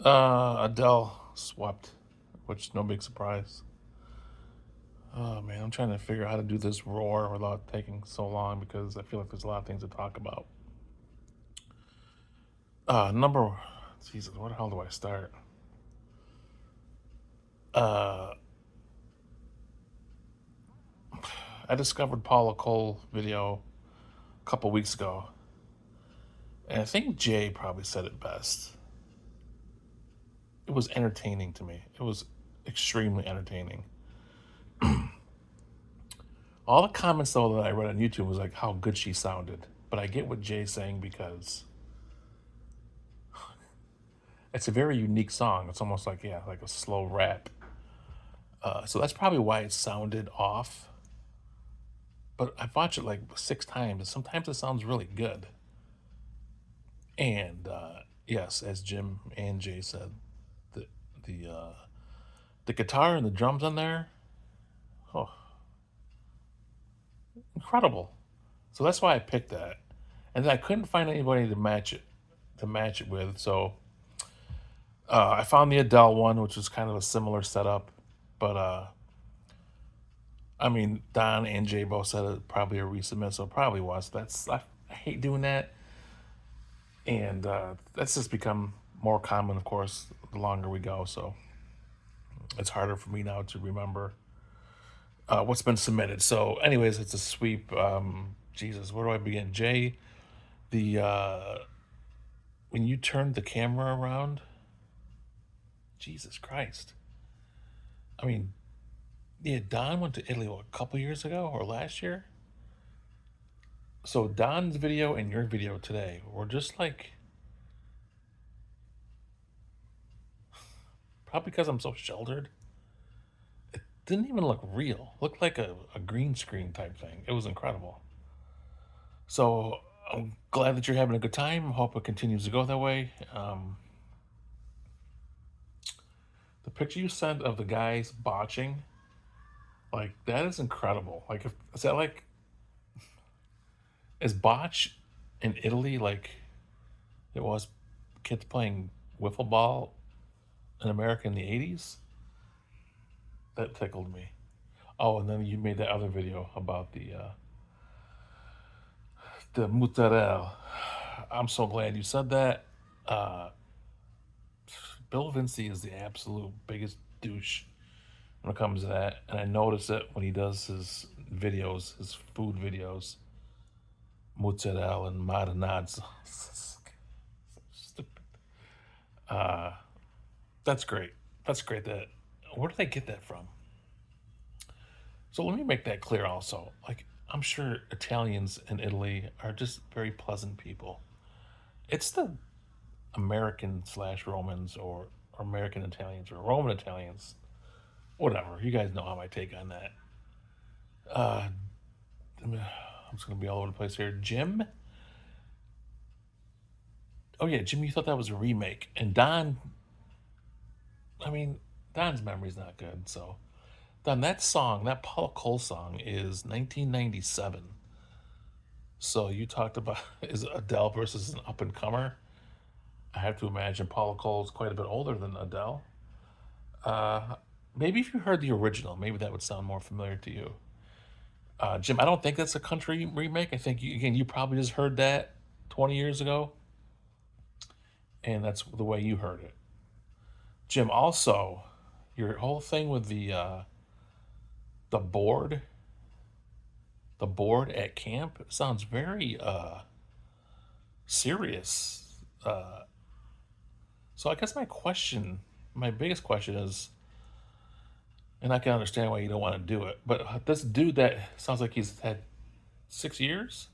Adele swept, which no big surprise. Oh man, I'm trying to figure out how to do this roar without taking so long because I feel like there's a lot of things to talk about. Number, Jesus, where the hell do I start? Uh, I discovered Paula Cole video a couple weeks ago, and I think Jay probably said it best. It was entertaining to me. It was extremely entertaining. All the comments though that I read on YouTube was like how good she sounded, but I get what Jay's saying because it's a very unique song. It's almost like like a slow rap. So that's probably why it sounded off. But I've watched it like 6 times, and sometimes it sounds really good. And yes, as Jim and Jay said, the the uh, the guitar and the drums on there, oh, incredible. So that's why I picked that. And then I couldn't find anybody to match it with. So I found the Adele one, which was kind of a similar setup, but I mean, Don and Jay both said it probably a resubmit, so it probably was. I hate doing that, and that's just become more common, of course, the longer we go. So it's harder for me now to remember what's been submitted. So, anyways, it's a sweep. Jesus, where do I begin? Jay, the when you turned the camera around, Jesus Christ. I mean, yeah, Don went to Italy what, a couple years ago or last year. So Don's video and your video today were just like probably because I'm so sheltered. Didn't even look real. Looked like a green screen type thing. It was incredible. So I'm glad that you're having a good time. Hope it continues to go that way. The picture you sent of the guys botching, like that is incredible. Like, is that like is botch in Italy like it was kids playing wiffle ball in America in the '80s? That tickled me. Oh, and then you made that other video about the mozzarella. I'm so glad you said that. Uh, Bill Vinci is the absolute biggest douche when it comes to that, and I notice it when he does his videos, his food videos, mozzarella and marinades. Stupid. Uh, that's great. That's great. That where did they get that from? So let me make that clear. Also, like I'm sure Italians in Italy are just very pleasant people. It's the American slash Romans or American Italians or Roman Italians, whatever. You guys know how my take on that. Uh, I'm just gonna be all over the place here. Jim. Oh yeah, Jim. You thought that was a remake, and Don. I mean, Don's memory's not good. So Don, that song, that Paula Cole song, is 1997. So you talked about is Adele versus an up and comer. I have to imagine Paula Cole's quite a bit older than Adele. Uh, Maybe if you heard the original, maybe that would sound more familiar to you. Jim, I don't think that's a country remake. I think again you probably just heard that 20 years ago, and that's the way you heard it. Jim, also your whole thing with the board, the board at camp sounds very serious. So I guess my biggest question is, and I can understand why you don't want to do it, but this dude that sounds like he's had 6 years.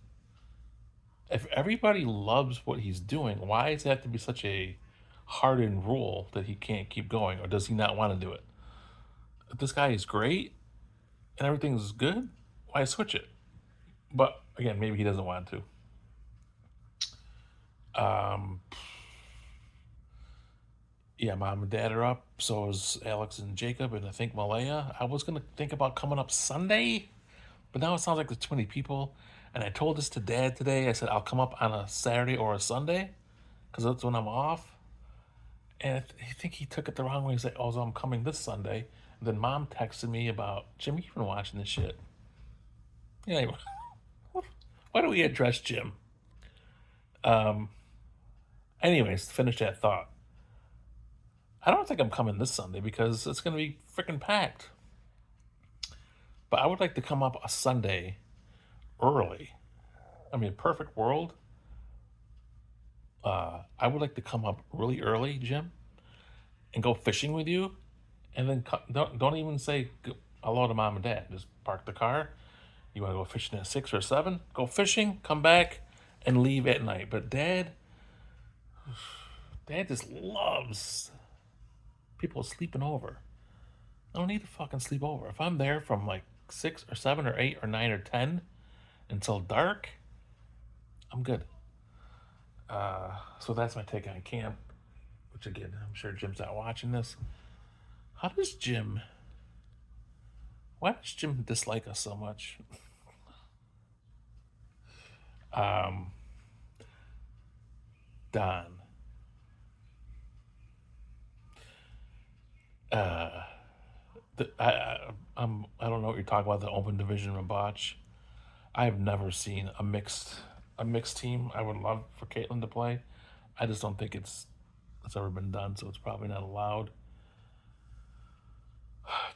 If everybody loves what he's doing, why does it have to be such a hardened rule that he can't keep going, or does he not want to do it? If this guy is great and everything's good, why switch it? But again, maybe he doesn't want to. Um, yeah, mom and dad are up. So is Alex and Jacob, and I think Malaya. I was gonna think about coming up Sunday, but now it sounds like there's too many people. And I told this to dad today. I said I'll come up on a Saturday or a Sunday because that's when I'm off. And I think he took it the wrong way. He's like, "Oh, so I'm coming this Sunday." And then Mom texted me about, "Jim, you've been watching this shit." Yeah. Why do we address Jim? Um. Anyways, to finish that thought, I don't think I'm coming this Sunday because it's going to be freaking packed. But I would like to come up a Sunday early. I mean, perfect world. I would like to come up really early, Jim, and go fishing with you, and then don't even say hello to Mom and Dad. Just park the car. You want to go fishing at 6 or 7? Go fishing, come back, and leave at night. But Dad just loves people sleeping over. I don't need to fucking sleep over. If I'm there from like 6 or 7 or 8 or 9 or 10 until dark, I'm good. So that's my take on camp. Which again, I'm sure Jim's not watching this. How does Jim? Why does Jim dislike us so much? Um, Don. I don't know what you're talking about. The open division Rabach. I have never seen a mixed team. I would love for Caitlin to play. I just don't think it's ever been done, so it's probably not allowed.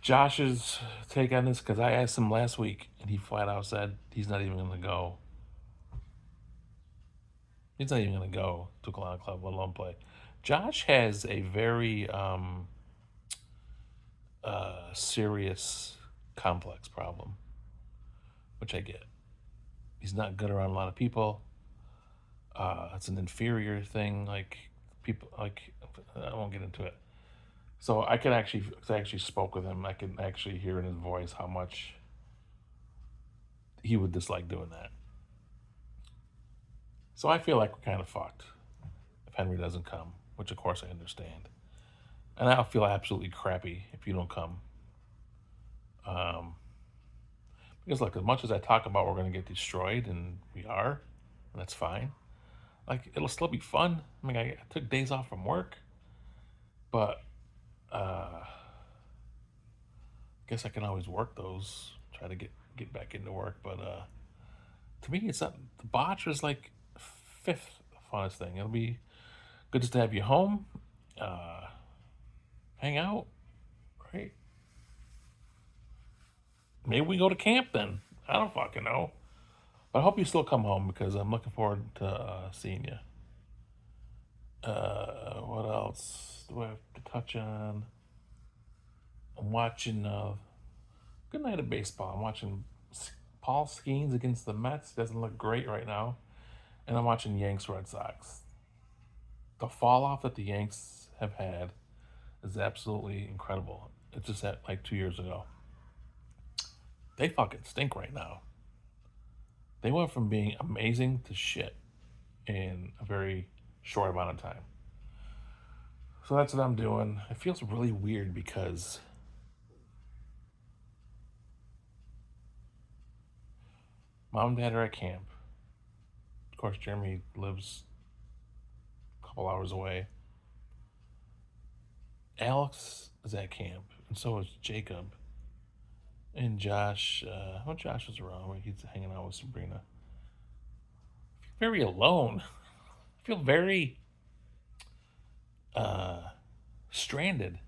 Josh's take on this, because I asked him last week and he flat out said he's not even going to go. He's not even going to go to Kalana Club, let alone play. Josh has a very serious complex problem, which I get. He's not good around a lot of people. It's an inferior thing. Like people, like I won't get into it. So I actually spoke with him. I can actually hear in his voice how much he would dislike doing that. So I feel like we're kind of fucked if Henry doesn't come, which of course I understand. And I'll feel absolutely crappy if you don't come. Um, because look, as much as I talk about we're going to get destroyed, and we are, and that's fine. Like it'll still be fun. I mean, I took days off from work, but I guess I can always work those. Try to get back into work, but to me, it's not. The botch is like fifth funnest thing. It'll be good just to have you home, uh, hang out, right? Maybe we go to camp then. I don't fucking know. But I hope you still come home because I'm looking forward to seeing you. What else do I have to touch on? I'm watching good night of baseball. I'm watching Paul Skeens against the Mets. Doesn't look great right now. And I'm watching Yanks Red Sox. The fall off that the Yanks have had is absolutely incredible. It's just that like 2 years ago. They fucking stink right now. They went from being amazing to shit in a very short amount of time. So that's what I'm doing. It feels really weird because mom and dad are at camp. Of course, Jeremy lives a couple hours away. Alex is at camp, and so is Jacob. And Josh, well, Josh was around. He's hanging out with Sabrina. I feel very alone. I feel very stranded.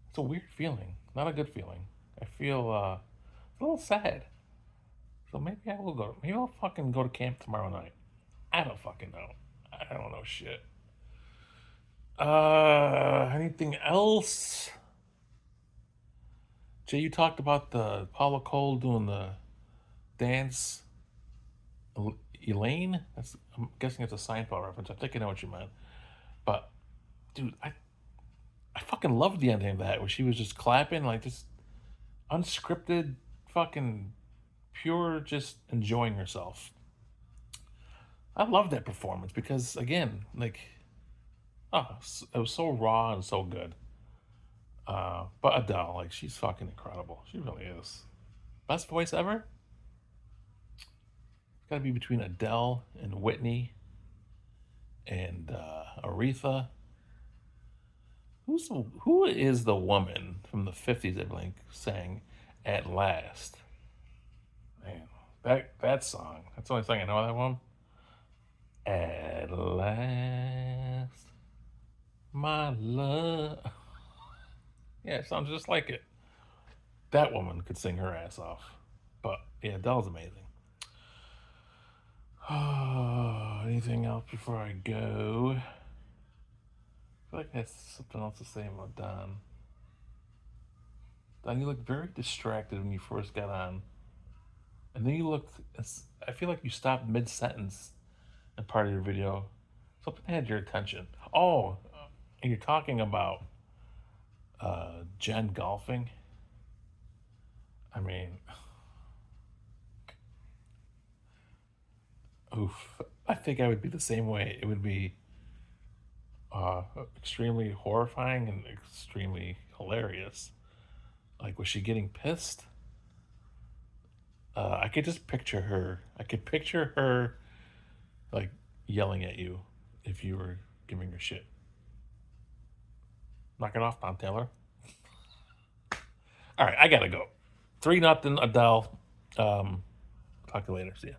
It's a weird feeling, not a good feeling. I feel a little sad. So maybe I will go. Maybe I'll fucking go to camp tomorrow night. I don't fucking know. I don't know shit. Anything else? Jay, you talked about the Paula Cole doing the dance. Elaine? I'm guessing it's a Seinfeld reference. I think I know what you meant. But dude, I fucking loved the ending of that where she was just clapping like just unscripted, fucking pure, just enjoying herself. I love that performance because again, like, oh, it was so raw and so good. But Adele, like, she's fucking incredible. She really is. Best voice ever. It's got to be between Adele and Whitney and Aretha. Who is the woman from the 50s that Blink sang At Last? Man, that song. That's the only song I know that one. At last, my love. Yeah, it sounds just like it. That woman could sing her ass off. But yeah, Adele's amazing. Oh, anything else before I go? I feel like I have something else to say about Don. Don, you looked very distracted when you first got on. And then you looked, I feel like you stopped mid sentence in part of your video. Something had your attention. Oh, and you're talking about Jen golfing. I mean, oof. I think I would be the same way. It would be extremely horrifying and extremely hilarious. Like, was she getting pissed? I could just picture her. I could picture her, like, yelling at you if you were giving her shit. Knock it off, Don Taylor. All right, I gotta go. 3-0 Adele. Talk to you later. See ya.